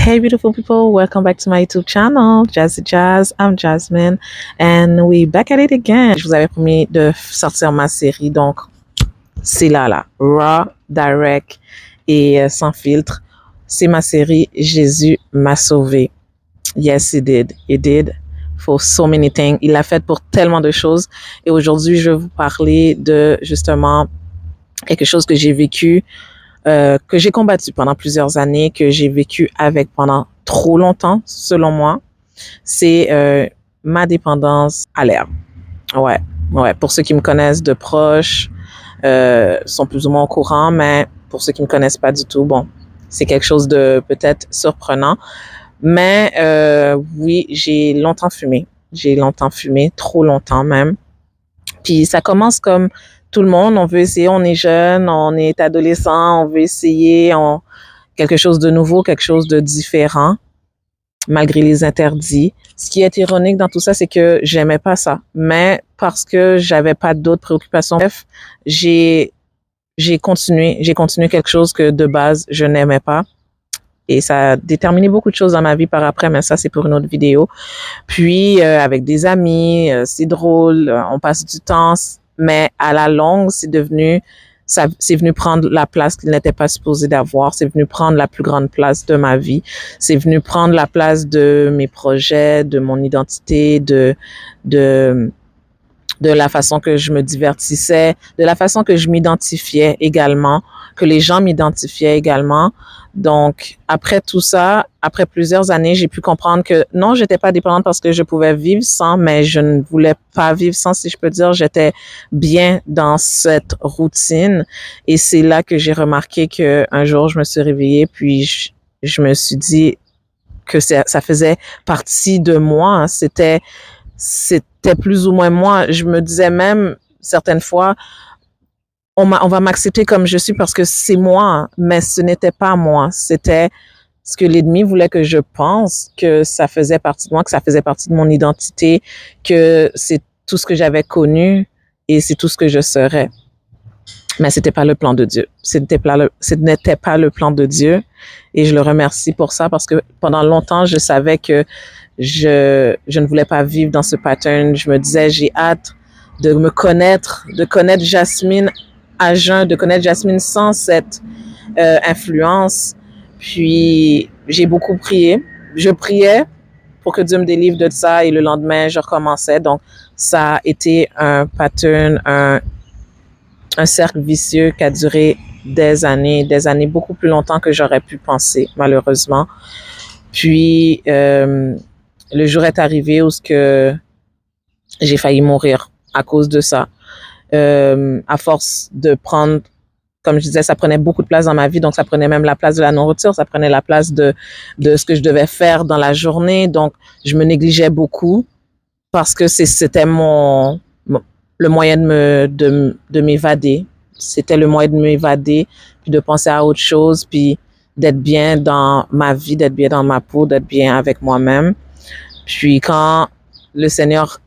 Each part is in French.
Hey, beautiful people, welcome back to my YouTube channel, Jazzy Jazz. I'm Jasmine, and we back at it again. Je vous avais promis de sortir ma série, donc c'est là, raw, direct et sans filtre. C'est ma série Jésus m'a sauvé. Yes, he did. He did for so many things. Il l'a fait pour tellement de choses. Et aujourd'hui, je vais vous parler de justement quelque chose que j'ai vécu, que j'ai combattu pendant plusieurs années, que j'ai vécu avec pendant trop longtemps, selon moi. C'est ma dépendance à l'herbe. Ouais. Pour ceux qui me connaissent de proche, sont plus ou moins au courant, mais pour ceux qui me connaissent pas du tout, bon, c'est quelque chose de peut-être surprenant. Mais oui, j'ai longtemps fumé. J'ai longtemps fumé, trop longtemps même. Puis ça commence comme tout le monde, on veut essayer, on est jeune, on est adolescent, on veut essayer quelque chose de nouveau, quelque chose de différent, malgré les interdits. Ce qui est ironique dans tout ça, c'est que j'aimais pas ça. Mais parce que j'avais pas d'autres préoccupations, bref, j'ai continué quelque chose que de base, je n'aimais pas. Et ça a déterminé beaucoup de choses dans ma vie par après, mais ça, c'est pour une autre vidéo. Puis, avec des amis, c'est drôle, on passe du temps, mais à la longue, c'est venu prendre la place qu'il n'était pas supposé d'avoir. C'est venu prendre la plus grande place de ma vie. C'est venu prendre la place de mes projets, de mon identité, de la façon que je me divertissais, de la façon que je m'identifiais également, que les gens m'identifiaient également. Donc, après tout ça, après plusieurs années, j'ai pu comprendre que non, j'étais pas dépendante parce que je pouvais vivre sans, mais je ne voulais pas vivre sans, si je peux dire. J'étais bien dans cette routine. Et c'est là que j'ai remarqué que un jour, je me suis réveillée, puis je me suis dit que ça faisait partie de moi. C'était plus ou moins moi. Je me disais même certaines fois, on va m'accepter comme je suis parce que c'est moi, mais ce n'était pas moi. C'était ce que l'ennemi voulait que je pense, que ça faisait partie de moi, que ça faisait partie de mon identité, que c'est tout ce que j'avais connu et c'est tout ce que je serais. Mais c'était pas le plan de Dieu. Ce n'était pas le plan de Dieu. Et je le remercie pour ça parce que pendant longtemps, je savais que je ne voulais pas vivre dans ce pattern. Je me disais, j'ai hâte de me connaître, de connaître Jasmine à jeun, de connaître Jasmine sans cette influence. Puis, j'ai beaucoup prié. Je priais pour que Dieu me délivre de ça et le lendemain, je recommençais. Donc, ça a été un pattern, un cercle vicieux qui a duré des années, beaucoup plus longtemps que j'aurais pu penser, malheureusement. Puis, le jour est arrivé où j'ai failli mourir à cause de ça. À force de prendre, comme je disais, ça prenait beaucoup de place dans ma vie, donc ça prenait même la place de la nourriture, ça prenait la place de ce que je devais faire dans la journée. Donc, je me négligeais beaucoup parce que c'était le moyen de m'évader. C'était le moyen de m'évader, puis de penser à autre chose, puis d'être bien dans ma vie, d'être bien dans ma peau, d'être bien avec moi-même. Puis quand le Seigneur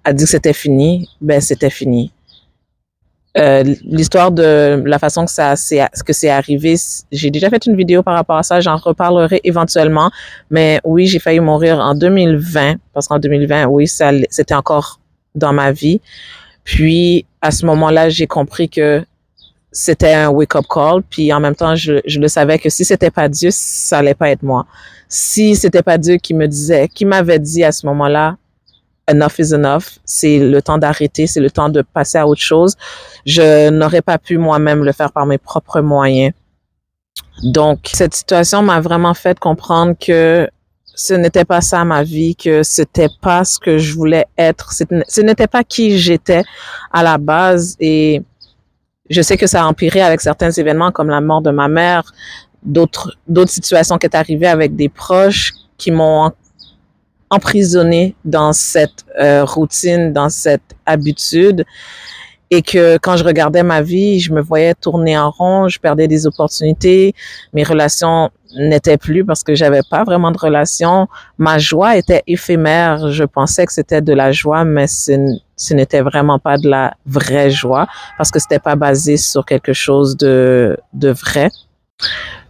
a dit que c'était fini, ben c'était fini. L'histoire de la façon que c'est arrivé, j'ai déjà fait une vidéo par rapport à ça, j'en reparlerai éventuellement. Mais oui, j'ai failli mourir en 2020, parce qu'en 2020, oui, c'était encore dans ma vie. Puis, à ce moment-là, j'ai compris que c'était un wake-up call. Puis, en même temps, je le savais que si c'était pas Dieu, ça allait pas être moi. Si c'était pas Dieu qui m'avait dit à ce moment-là, enough is enough, c'est le temps d'arrêter, c'est le temps de passer à autre chose, je n'aurais pas pu moi-même le faire par mes propres moyens. Donc, cette situation m'a vraiment fait comprendre que ce n'était pas ça ma vie, que c'était pas ce que je voulais être, ce n'était pas qui j'étais à la base. Et je sais que ça a empiré avec certains événements comme la mort de ma mère, d'autres situations qui sont arrivées avec des proches qui m'ont emprisonnée dans cette routine, dans cette habitude. Et que quand je regardais ma vie, je me voyais tourner en rond, je perdais des opportunités, mes relations n'étaient plus parce que j'avais pas vraiment de relations. Ma joie était éphémère. Je pensais que c'était de la joie, mais ce n'était vraiment pas de la vraie joie parce que c'était pas basé sur quelque chose de vrai.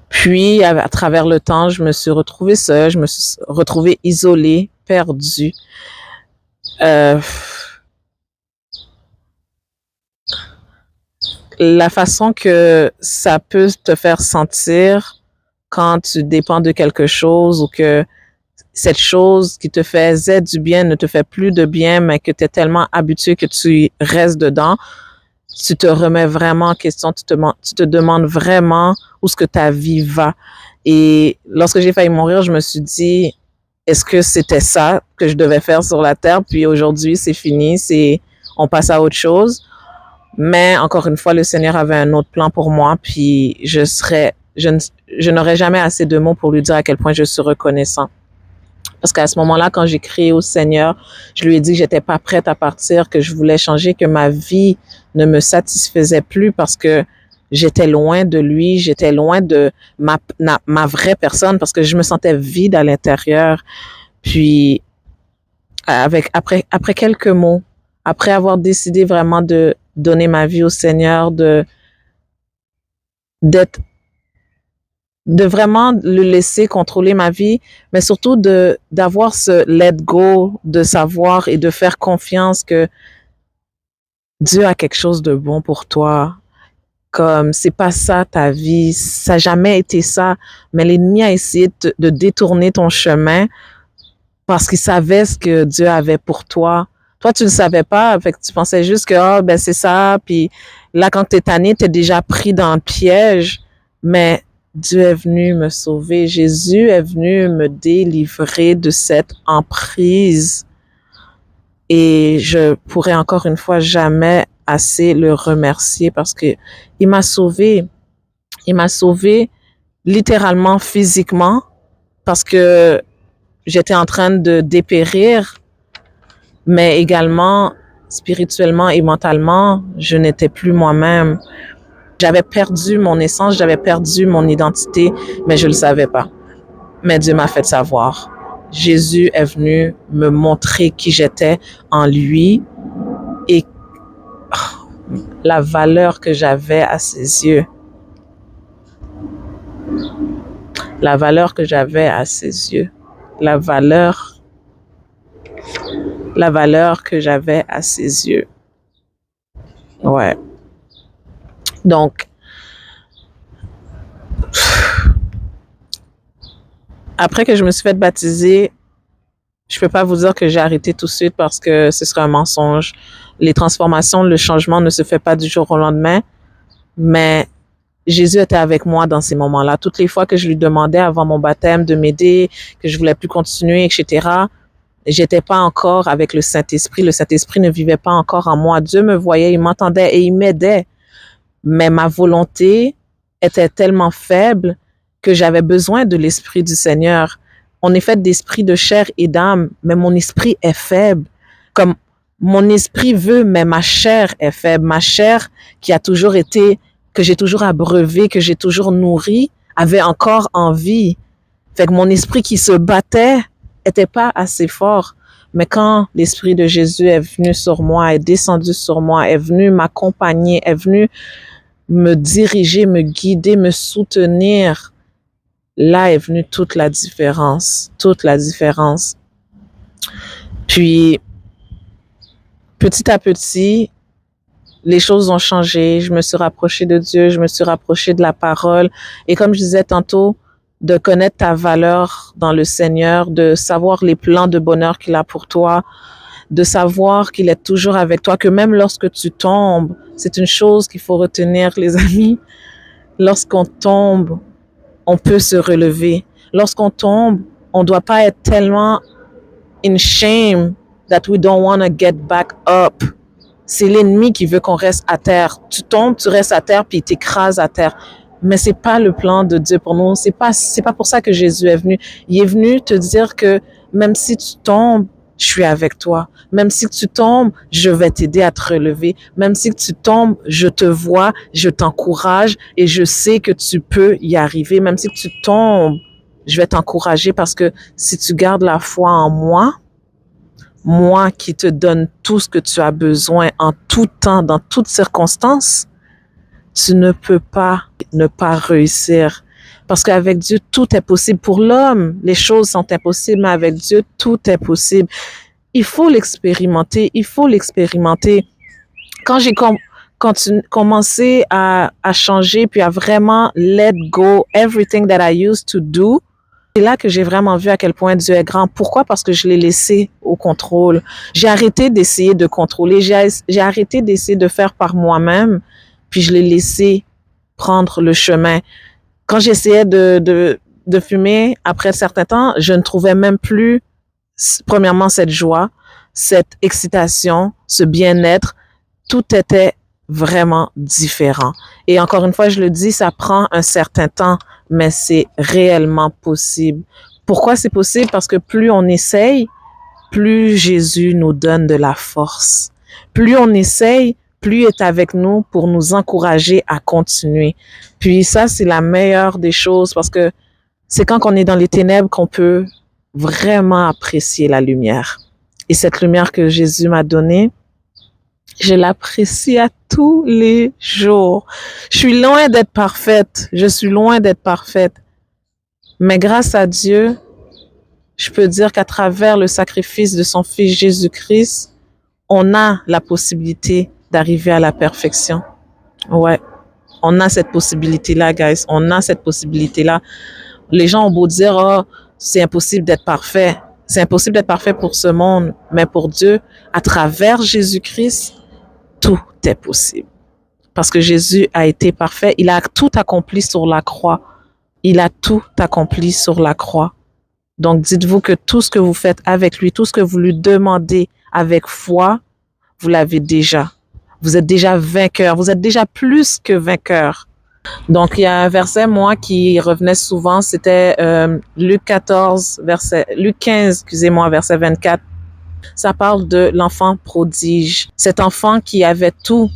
Puis, à travers le temps, je me suis retrouvée seule, je me suis retrouvée isolée, perdue. Euh, la façon que ça peut te faire sentir quand tu dépends de quelque chose ou que cette chose qui te faisait du bien ne te fait plus de bien, mais que tu es tellement habitué que tu restes dedans, tu te remets vraiment en question, tu te demandes vraiment où est-ce que ta vie va. Et lorsque j'ai failli mourir, je me suis dit, est-ce que c'était ça que je devais faire sur la terre? Puis aujourd'hui, c'est fini, on passe à autre chose. Mais encore une fois, le Seigneur avait un autre plan pour moi, puis je n'aurais jamais assez de mots pour lui dire à quel point je suis reconnaissant. Parce qu'à ce moment-là, quand j'ai crié au Seigneur, je lui ai dit que j'étais pas prête à partir, que je voulais changer, que ma vie ne me satisfaisait plus parce que j'étais loin de lui, j'étais loin de ma vraie personne parce que je me sentais vide à l'intérieur. Puis, après quelques mots, après avoir décidé vraiment de donner ma vie au Seigneur, d'être de vraiment le laisser contrôler ma vie, mais surtout d'avoir ce let go, de savoir et de faire confiance que Dieu a quelque chose de bon pour toi. Comme c'est pas ça ta vie, ça n'a jamais été ça, mais l'ennemi a essayé de détourner ton chemin parce qu'il savait ce que Dieu avait pour toi. Toi, tu ne le savais pas, fait que tu pensais juste que oh, ben c'est ça, puis là quand tu es tanné, tu es déjà pris dans le piège, mais Dieu est venu me sauver, Jésus est venu me délivrer de cette emprise et je pourrais encore une fois jamais assez le remercier parce que il m'a sauvé. Il m'a sauvé littéralement physiquement parce que j'étais en train de dépérir, mais également spirituellement et mentalement, je n'étais plus moi-même. J'avais perdu mon essence, j'avais perdu mon identité, mais je ne le savais pas. Mais Dieu m'a fait savoir. Jésus est venu me montrer qui j'étais en lui et la valeur que j'avais à ses yeux. La valeur que j'avais à ses yeux. La valeur que j'avais à ses yeux. Ouais. Donc, après que je me suis fait baptiser, je peux pas vous dire que j'ai arrêté tout de suite parce que ce serait un mensonge. Les transformations, le changement ne se fait pas du jour au lendemain, mais Jésus était avec moi dans ces moments-là. Toutes les fois que je lui demandais avant mon baptême de m'aider, que je voulais plus continuer, etc., j'étais pas encore avec le Saint-Esprit. Le Saint-Esprit ne vivait pas encore en moi. Dieu me voyait, il m'entendait et il m'aidait. Mais ma volonté était tellement faible que j'avais besoin de l'Esprit du Seigneur. On est fait d'esprit de chair et d'âme, mais mon esprit est faible. Comme mon esprit veut, mais ma chair est faible. Ma chair, qui a toujours été, que j'ai toujours abreuvé, que j'ai toujours nourri, avait encore envie. Fait que mon esprit qui se battait était pas assez fort. Mais quand l'Esprit de Jésus est venu sur moi, est descendu sur moi, est venu m'accompagner, est venu me diriger, me guider, me soutenir, là est venue toute la différence, toute la différence. Puis, petit à petit, les choses ont changé. Je me suis rapprochée de Dieu, je me suis rapprochée de la parole. Et comme je disais tantôt, de connaître ta valeur dans le Seigneur, de savoir les plans de bonheur qu'il a pour toi, de savoir qu'il est toujours avec toi, que même lorsque tu tombes, c'est une chose qu'il faut retenir, les amis. Lorsqu'on tombe, on peut se relever. Lorsqu'on tombe, on ne doit pas être tellement in shame that we don't want to get back up. C'est l'ennemi qui veut qu'on reste à terre. Tu tombes, tu restes à terre, puis il t'écrase à terre. Mais c'est pas le plan de Dieu pour nous. C'est pas pour ça que Jésus est venu. Il est venu te dire que même si tu tombes, je suis avec toi. Même si tu tombes, je vais t'aider à te relever. Même si tu tombes, je te vois, je t'encourage et je sais que tu peux y arriver. Même si tu tombes, je vais t'encourager parce que si tu gardes la foi en moi, moi qui te donne tout ce que tu as besoin en tout temps, dans toutes circonstances, tu ne peux pas ne pas réussir Parce qu'avec Dieu, tout est possible. Pour l'homme, les choses sont impossibles, mais avec Dieu, tout est possible. Il faut l'expérimenter. Il faut l'expérimenter. Quand j'ai commencé à changer, puis à vraiment let go everything that I used to do, c'est là que j'ai vraiment vu à quel point Dieu est grand. Pourquoi? Parce que je l'ai laissé au contrôle. J'ai arrêté d'essayer de contrôler. J'ai arrêté d'essayer de faire par moi-même, puis je l'ai laissé prendre le chemin. Quand j'essayais de fumer, après un certain temps, je ne trouvais même plus, premièrement, cette joie, cette excitation, ce bien-être. Tout était vraiment différent. Et encore une fois, je le dis, ça prend un certain temps, mais c'est réellement possible. Pourquoi c'est possible? Parce que plus on essaye, plus Jésus nous donne de la force. Plus on essaye, plus il est avec nous pour nous encourager à continuer. Puis ça, c'est la meilleure des choses parce que c'est quand on est dans les ténèbres qu'on peut vraiment apprécier la lumière. Et cette lumière que Jésus m'a donnée, je l'apprécie à tous les jours. Je suis loin d'être parfaite. Je suis loin d'être parfaite. Mais grâce à Dieu, je peux dire qu'à travers le sacrifice de son Fils Jésus-Christ, on a la possibilité d'arriver à la perfection. Ouais, on a cette possibilité-là, guys. On a cette possibilité-là. Les gens ont beau dire, oh, c'est impossible d'être parfait. C'est impossible d'être parfait pour ce monde. Mais pour Dieu, à travers Jésus-Christ, tout est possible. Parce que Jésus a été parfait. Il a tout accompli sur la croix. Il a tout accompli sur la croix. Donc, dites-vous que tout ce que vous faites avec lui, tout ce que vous lui demandez avec foi, vous l'avez déjà. Vous êtes déjà vainqueur. Vous êtes déjà plus que vainqueur. Donc, il y a un verset, moi, qui revenait souvent. C'était Luc 15, excusez-moi, verset 24. Ça parle de l'enfant prodige. Cet enfant qui avait tout,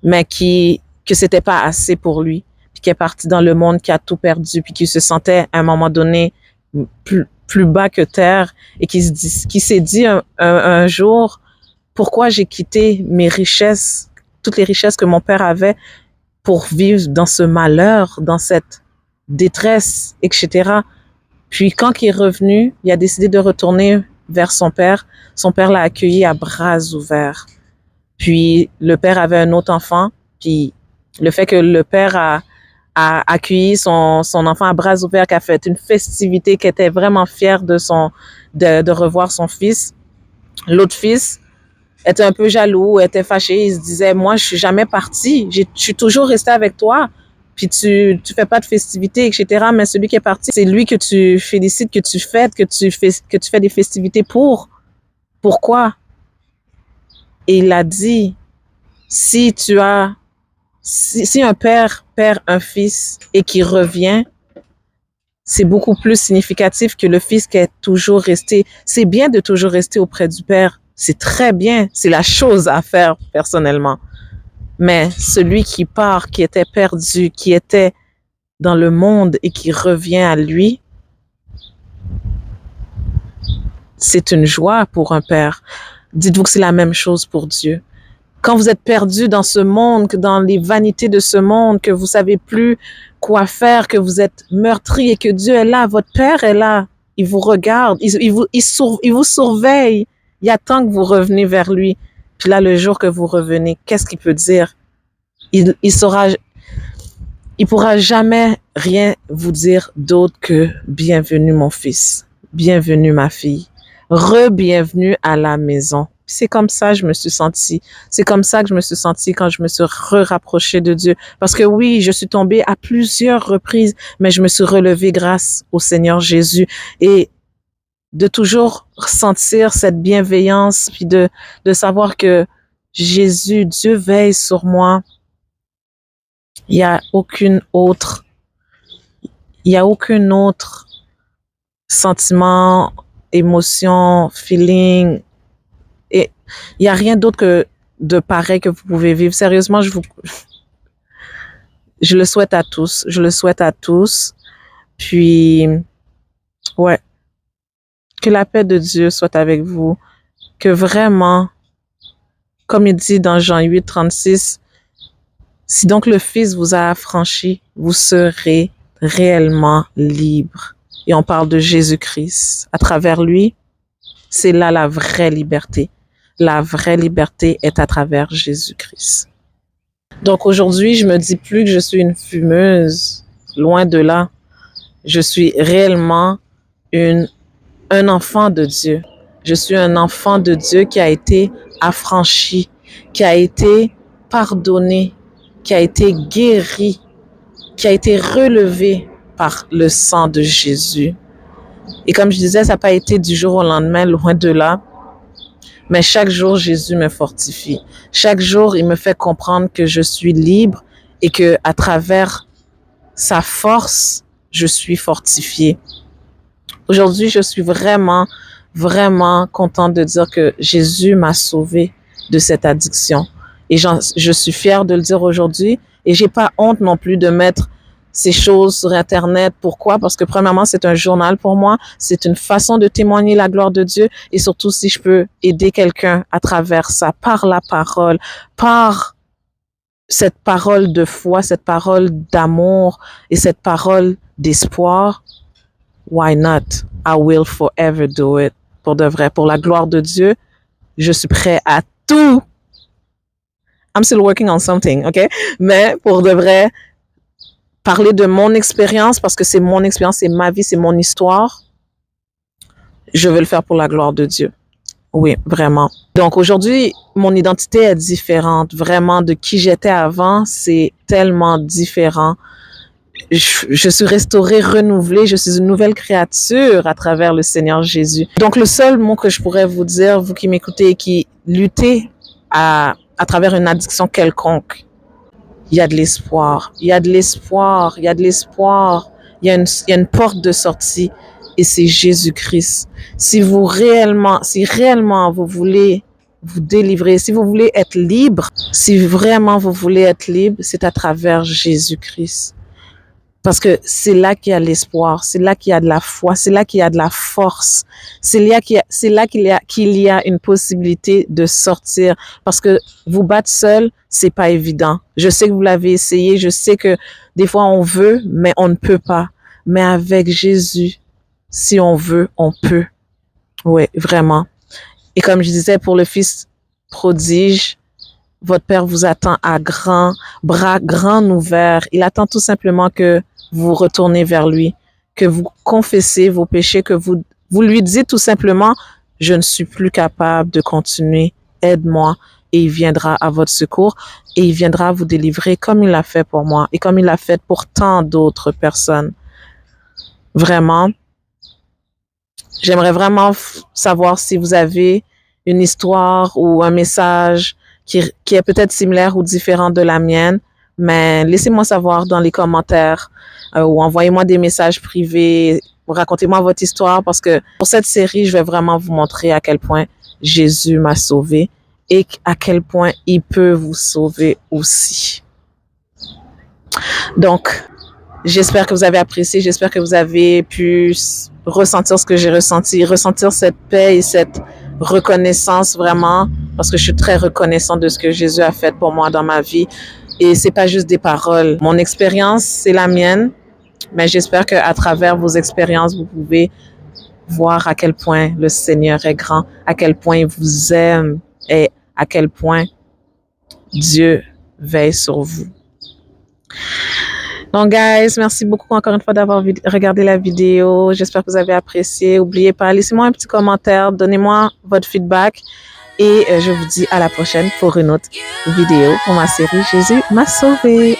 mais que c'était pas assez pour lui, puis qui est parti dans le monde, qui a tout perdu, puis qui se sentait à un moment donné plus bas que terre, et qui s'est dit un jour, pourquoi j'ai quitté mes richesses, toutes les richesses que mon père avait, pour vivre dans ce malheur, dans cette détresse, etc. Puis quand il est revenu, il a décidé de retourner vers son père. Son père l'a accueilli à bras ouverts. Puis le père avait un autre enfant. Puis le fait que le père a accueilli son enfant à bras ouverts, qui a fait une festivité, qui était vraiment fier de revoir son fils. L'autre fils était un peu jaloux, était fâché. Il se disait, moi, je suis jamais parti. Je suis toujours resté avec toi. Puis tu fais pas de festivités, etc. Mais celui qui est parti, c'est lui que tu félicites, que tu fêtes, que tu fais des festivités pour. Pourquoi? Et il a dit, si un père perd un fils et qui revient, c'est beaucoup plus significatif que le fils qui est toujours resté. C'est bien de toujours rester auprès du père. C'est très bien. C'est la chose à faire personnellement. Mais celui qui part, qui était perdu, qui était dans le monde et qui revient à lui, c'est une joie pour un père. Dites-vous que c'est la même chose pour Dieu. Quand vous êtes perdu dans ce monde, dans les vanités de ce monde, que vous savez plus quoi faire, que vous êtes meurtri et que Dieu est là, votre Père est là, il vous regarde, il vous surveille, il attend que vous revenez vers lui. Puis là, le jour que vous revenez, qu'est-ce qu'il peut dire? Il pourra jamais rien vous dire d'autre que bienvenue mon fils, bienvenue ma fille, re-bienvenue à la maison. C'est comme ça que je me suis sentie. C'est comme ça que je me suis sentie quand je me suis rapprochée de Dieu. Parce que oui, je suis tombée à plusieurs reprises, mais je me suis relevée grâce au Seigneur Jésus. Et de toujours ressentir cette bienveillance, puis de savoir que Jésus, Dieu veille sur moi. Il n'y a aucun autre sentiment, émotion, feeling. Et il n'y a rien d'autre que de pareil que vous pouvez vivre. Sérieusement, je le souhaite à tous. Je le souhaite à tous. Puis, ouais, que la paix de Dieu soit avec vous. Que vraiment, comme il dit dans Jean 8, 36, si donc le Fils vous a affranchi, vous serez réellement libre. Et on parle de Jésus-Christ. À travers lui, c'est là la vraie liberté. La vraie liberté est à travers Jésus-Christ. Donc aujourd'hui, je me dis plus que je suis une fumeuse. Loin de là. Je suis réellement un enfant de Dieu. Je suis un enfant de Dieu qui a été affranchi, qui a été pardonné, qui a été guéri, qui a été relevé par le sang de Jésus. Et comme je disais, ça n'a pas été du jour au lendemain, loin de là. Mais chaque jour, Jésus me fortifie. Chaque jour, il me fait comprendre que je suis libre et que à travers sa force, je suis fortifiée. Aujourd'hui, je suis vraiment, vraiment contente de dire que Jésus m'a sauvée de cette addiction. Et je suis fière de le dire aujourd'hui. Et j'ai pas honte non plus de mettre ces choses sur Internet. Pourquoi? Parce que premièrement, c'est un journal pour moi. C'est une façon de témoigner la gloire de Dieu. Et surtout, si je peux aider quelqu'un à travers ça, par la parole, par cette parole de foi, cette parole d'amour et cette parole d'espoir, why not? I will forever do it. Pour de vrai, pour la gloire de Dieu, je suis prêt à tout. I'm still working on something, OK? Mais pour de vrai, parler de mon expérience, parce que c'est mon expérience, c'est ma vie, c'est mon histoire, je veux le faire pour la gloire de Dieu. Oui, vraiment. Donc aujourd'hui, mon identité est différente. Vraiment, de qui j'étais avant, c'est tellement différent. Je suis restaurée, renouvelée, je suis une nouvelle créature à travers le Seigneur Jésus. Donc le seul mot que je pourrais vous dire, vous qui m'écoutez et qui luttez à travers une addiction quelconque, il y a de l'espoir, il y a de l'espoir, il y a de l'espoir, il y a une porte de sortie et c'est Jésus-Christ. Si réellement vous voulez vous délivrer, si vous voulez être libre, si vraiment vous voulez être libre, c'est à travers Jésus-Christ. Parce que c'est là qu'il y a l'espoir, c'est là qu'il y a de la foi, c'est là qu'il y a de la force, c'est là qu'il y a une possibilité de sortir. Parce que vous battre seul, c'est pas évident. Je sais que vous l'avez essayé, je sais que des fois on veut, mais on ne peut pas. Mais avec Jésus, si on veut, on peut. Oui, vraiment. Et comme je disais pour le fils prodige, votre Père vous attend à grands bras, grands ouverts. Il attend tout simplement que vous retournez vers lui, que vous confessez vos péchés, que vous lui dites tout simplement, je ne suis plus capable de continuer, aide-moi. Et il viendra à votre secours et il viendra vous délivrer comme il l'a fait pour moi et comme il l'a fait pour tant d'autres personnes. Vraiment, j'aimerais vraiment savoir si vous avez une histoire ou un message qui est peut-être similaire ou différent de la mienne, mais laissez-moi savoir dans les commentaires ou envoyez-moi des messages privés, racontez-moi votre histoire parce que pour cette série, je vais vraiment vous montrer à quel point Jésus m'a sauvé et à quel point il peut vous sauver aussi. Donc, j'espère que vous avez apprécié, j'espère que vous avez pu ressentir ce que j'ai ressenti, ressentir cette paix et cette reconnaissance vraiment, parce que je suis très reconnaissante de ce que Jésus a fait pour moi dans ma vie. Et c'est pas juste des paroles. Mon expérience, c'est la mienne, mais j'espère qu'à travers vos expériences, vous pouvez voir à quel point le Seigneur est grand, à quel point il vous aime et à quel point Dieu veille sur vous. Donc, guys, merci beaucoup encore une fois d'avoir regardé la vidéo. J'espère que vous avez apprécié. N'oubliez pas, laissez-moi un petit commentaire, donnez-moi votre feedback et je vous dis à la prochaine pour une autre vidéo pour ma série Jésus m'a sauvé.